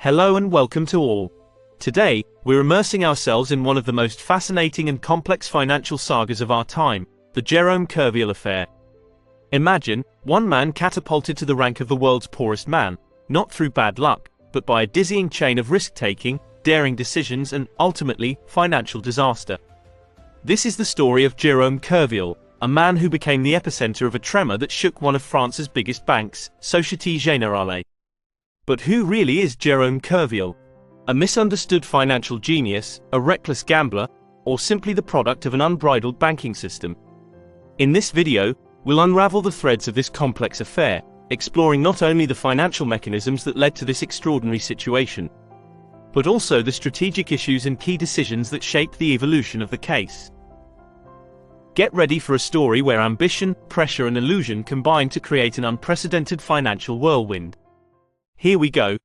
Hello and welcome to all. Today, we're immersing ourselves in one of the most fascinating and complex financial sagas of our time, the Jérôme Kerviel affair. Imagine, one man catapulted to the rank of the world's poorest man, not through bad luck, but by a dizzying chain of risk-taking, daring decisions and, ultimately, financial disaster. This is the story of Jérôme Kerviel, a man who became the epicenter of a tremor that shook one of France's biggest banks, Société Générale. But who really is Jérôme Kerviel? A misunderstood financial genius, a reckless gambler, or simply the product of an unbridled banking system? In this video, we'll unravel the threads of this complex affair, exploring not only the financial mechanisms that led to this extraordinary situation, but also the strategic issues and key decisions that shaped the evolution of the case. Get ready for a story where ambition, pressure and illusion combine to create an unprecedented financial whirlwind. Here we go.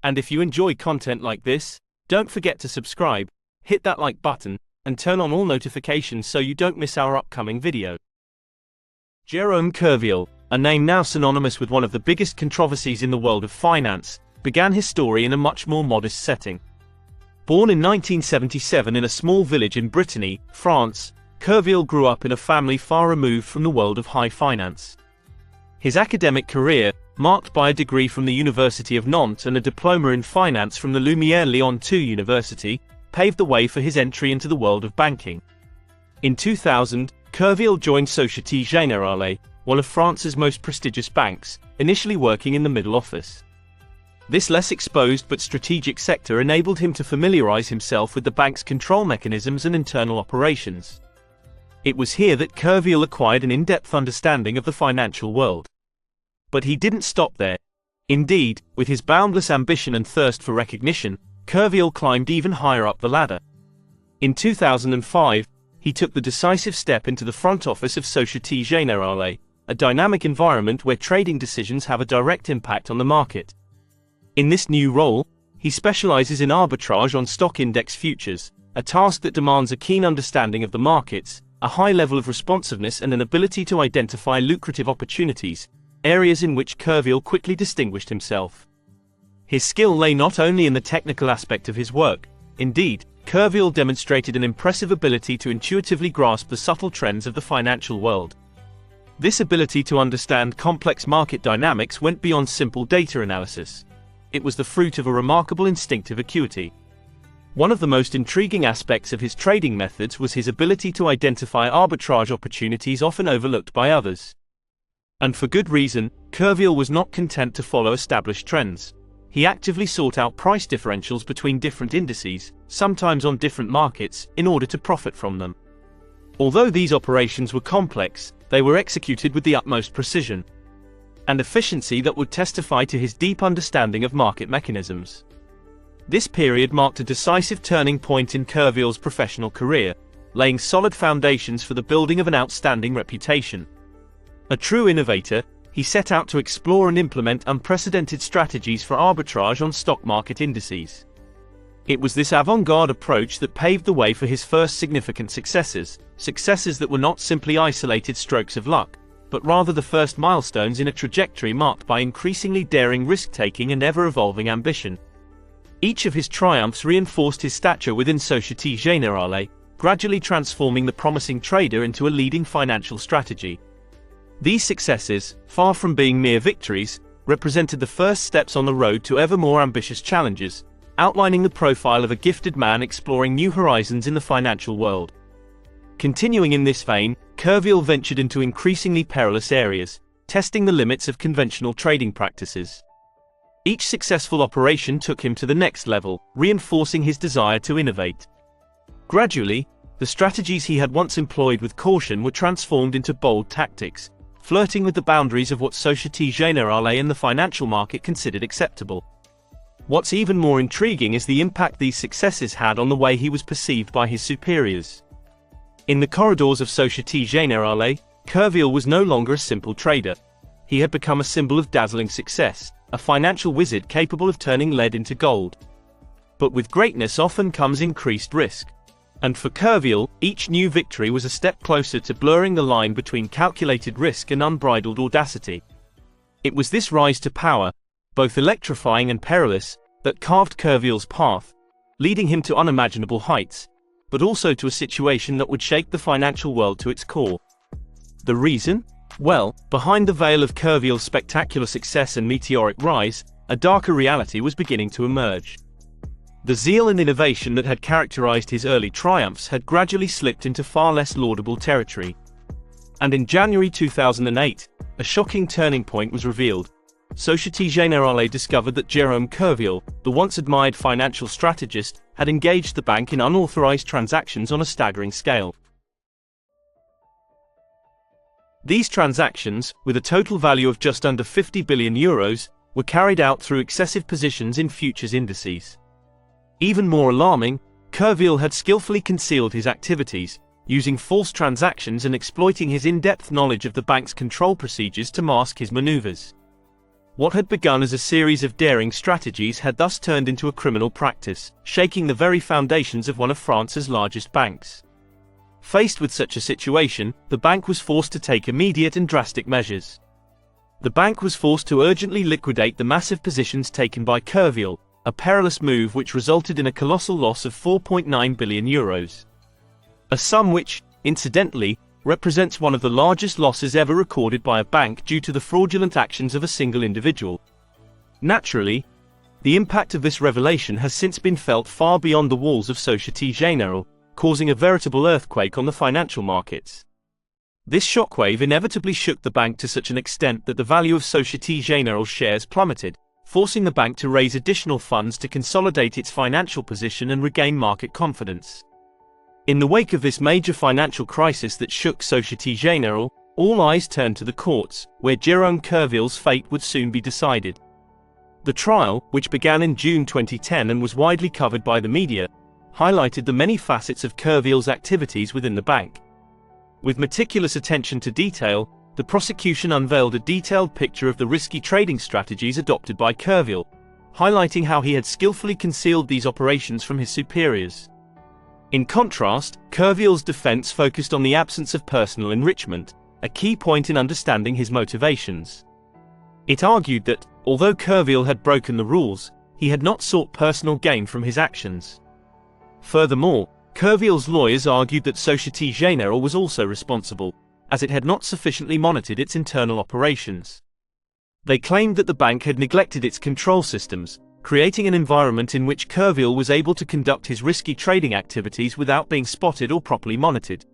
And if you enjoy content like this, don't forget to subscribe, hit that like button, and turn on all notifications so you don't miss our upcoming video. Jérôme Kerviel, a name now synonymous with one of the biggest controversies in the world of finance, began his story in a much more modest setting. Born in 1977 in a small village in Brittany, France, Kerviel grew up in a family far removed from the world of high finance. His academic career, marked by a degree from the University of Nantes and a diploma in finance from the Lumière Lyon II University, paved the way for his entry into the world of banking. In 2000, Kerviel joined Société Générale, one of France's most prestigious banks, initially working in the middle office. This less exposed but strategic sector enabled him to familiarize himself with the bank's control mechanisms and internal operations. It was here that Kerviel acquired an in-depth understanding of the financial world. But he didn't stop there. Indeed, with his boundless ambition and thirst for recognition, Kerviel climbed even higher up the ladder. In 2005, he took the decisive step into the front office of Société Générale, a dynamic environment where trading decisions have a direct impact on the market. In this new role, he specializes in arbitrage on stock index futures, a task that demands a keen understanding of the markets, a high level of responsiveness and an ability to identify lucrative opportunities, areas in which Kerviel quickly distinguished himself. His skill lay not only in the technical aspect of his work. Indeed, Kerviel demonstrated an impressive ability to intuitively grasp the subtle trends of the financial world. This ability to understand complex market dynamics went beyond simple data analysis. It was the fruit of a remarkable instinctive acuity. One of the most intriguing aspects of his trading methods was his ability to identify arbitrage opportunities often overlooked by others. And for good reason, Kerviel was not content to follow established trends. He actively sought out price differentials between different indices, sometimes on different markets, in order to profit from them. Although these operations were complex, they were executed with the utmost precision and efficiency that would testify to his deep understanding of market mechanisms. This period marked a decisive turning point in Kerviel's professional career, laying solid foundations for the building of an outstanding reputation. A true innovator, he set out to explore and implement unprecedented strategies for arbitrage on stock market indices. It was this avant-garde approach that paved the way for his first significant successes that were not simply isolated strokes of luck, but rather the first milestones in a trajectory marked by increasingly daring risk-taking and ever-evolving ambition. Each of his triumphs reinforced his stature within Société Générale, gradually transforming the promising trader into a leading financial strategy. These successes, far from being mere victories, represented the first steps on the road to ever more ambitious challenges, outlining the profile of a gifted man exploring new horizons in the financial world. Continuing in this vein, Kerviel ventured into increasingly perilous areas, testing the limits of conventional trading practices. Each successful operation took him to the next level, reinforcing his desire to innovate. Gradually, the strategies he had once employed with caution were transformed into bold tactics, flirting with the boundaries of what Société Générale and the financial market considered acceptable. What's even more intriguing is the impact these successes had on the way he was perceived by his superiors. In the corridors of Société Générale, Kerviel was no longer a simple trader. He had become a symbol of dazzling success, a financial wizard capable of turning lead into gold. But with greatness often comes increased risk. And for Kerviel, each new victory was a step closer to blurring the line between calculated risk and unbridled audacity. It was this rise to power, both electrifying and perilous, that carved Kerviel's path, leading him to unimaginable heights, but also to a situation that would shake the financial world to its core. The reason? Well, behind the veil of Kerviel's spectacular success and meteoric rise, a darker reality was beginning to emerge. The zeal and innovation that had characterized his early triumphs had gradually slipped into far less laudable territory. And in January 2008, a shocking turning point was revealed. Société Générale discovered that Jérôme Kerviel, the once admired financial strategist, had engaged the bank in unauthorized transactions on a staggering scale. These transactions, with a total value of just under 50 billion euros, were carried out through excessive positions in futures indices. Even more alarming, Kerviel had skillfully concealed his activities, using false transactions and exploiting his in-depth knowledge of the bank's control procedures to mask his maneuvers. What had begun as a series of daring strategies had thus turned into a criminal practice, shaking the very foundations of one of France's largest banks. Faced with such a situation, the bank was forced to take immediate and drastic measures. The bank was forced to urgently liquidate the massive positions taken by Kerviel, a perilous move which resulted in a colossal loss of 4.9 billion euros. A sum which, incidentally, represents one of the largest losses ever recorded by a bank due to the fraudulent actions of a single individual. Naturally, the impact of this revelation has since been felt far beyond the walls of Société Générale, causing a veritable earthquake on the financial markets. This shockwave inevitably shook the bank to such an extent that the value of Société Générale's shares plummeted, forcing the bank to raise additional funds to consolidate its financial position and regain market confidence. In the wake of this major financial crisis that shook Société Générale, all eyes turned to the courts, where Jérôme Kerviel's fate would soon be decided. The trial, which began in June 2010 and was widely covered by the media, highlighted the many facets of Kerviel's activities within the bank. With meticulous attention to detail, the prosecution unveiled a detailed picture of the risky trading strategies adopted by Kerviel, highlighting how he had skillfully concealed these operations from his superiors. In contrast, Kerviel's defense focused on the absence of personal enrichment, a key point in understanding his motivations. It argued that, although Kerviel had broken the rules, he had not sought personal gain from his actions. Furthermore, Kerviel's lawyers argued that Société Générale was also responsible, as it had not sufficiently monitored its internal operations. They claimed that the bank had neglected its control systems, creating an environment in which Kerviel was able to conduct his risky trading activities without being spotted or properly monitored.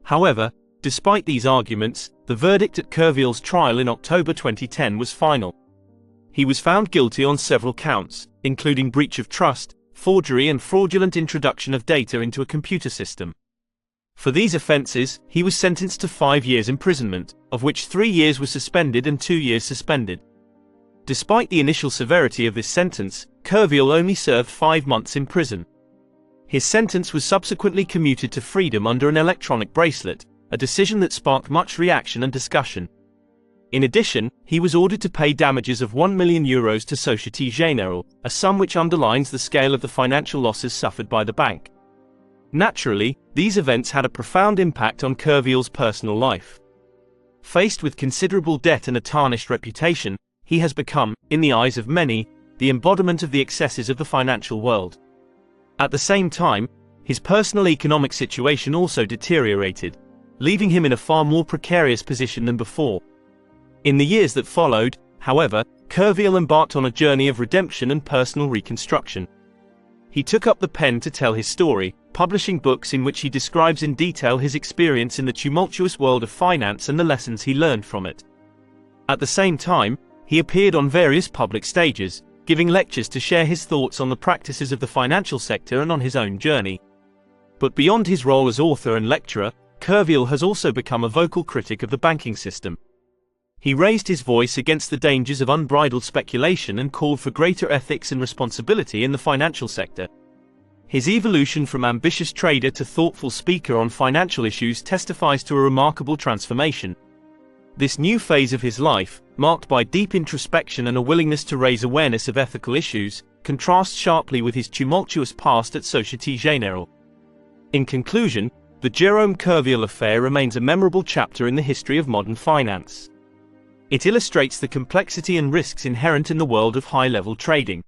However, despite these arguments, the verdict at Kerviel's trial in October 2010 was final. He was found guilty on several counts, including breach of trust, forgery and fraudulent introduction of data into a computer system. For these offenses, he was sentenced to 5 years imprisonment, of which 3 years were suspended and 2 years suspended. Despite the initial severity of this sentence, Kerviel only served 5 months in prison. His sentence was subsequently commuted to freedom under an electronic bracelet, a decision that sparked much reaction and discussion. In addition, he was ordered to pay damages of 1 million euros to Société Générale, a sum which underlines the scale of the financial losses suffered by the bank. Naturally, these events had a profound impact on Kerviel's personal life. Faced with considerable debt and a tarnished reputation, he has become, in the eyes of many, the embodiment of the excesses of the financial world. At the same time, his personal economic situation also deteriorated, leaving him in a far more precarious position than before. In the years that followed, however, Kerviel embarked on a journey of redemption and personal reconstruction. He took up the pen to tell his story, publishing books in which he describes in detail his experience in the tumultuous world of finance and the lessons he learned from it. At the same time, he appeared on various public stages, giving lectures to share his thoughts on the practices of the financial sector and on his own journey. But beyond his role as author and lecturer, Kerviel has also become a vocal critic of the banking system. He raised his voice against the dangers of unbridled speculation and called for greater ethics and responsibility in the financial sector. His evolution from ambitious trader to thoughtful speaker on financial issues testifies to a remarkable transformation. This new phase of his life, marked by deep introspection and a willingness to raise awareness of ethical issues, contrasts sharply with his tumultuous past at Société Générale. In conclusion, the Jérôme Kerviel affair remains a memorable chapter in the history of modern finance. It illustrates the complexity and risks inherent in the world of high-level trading.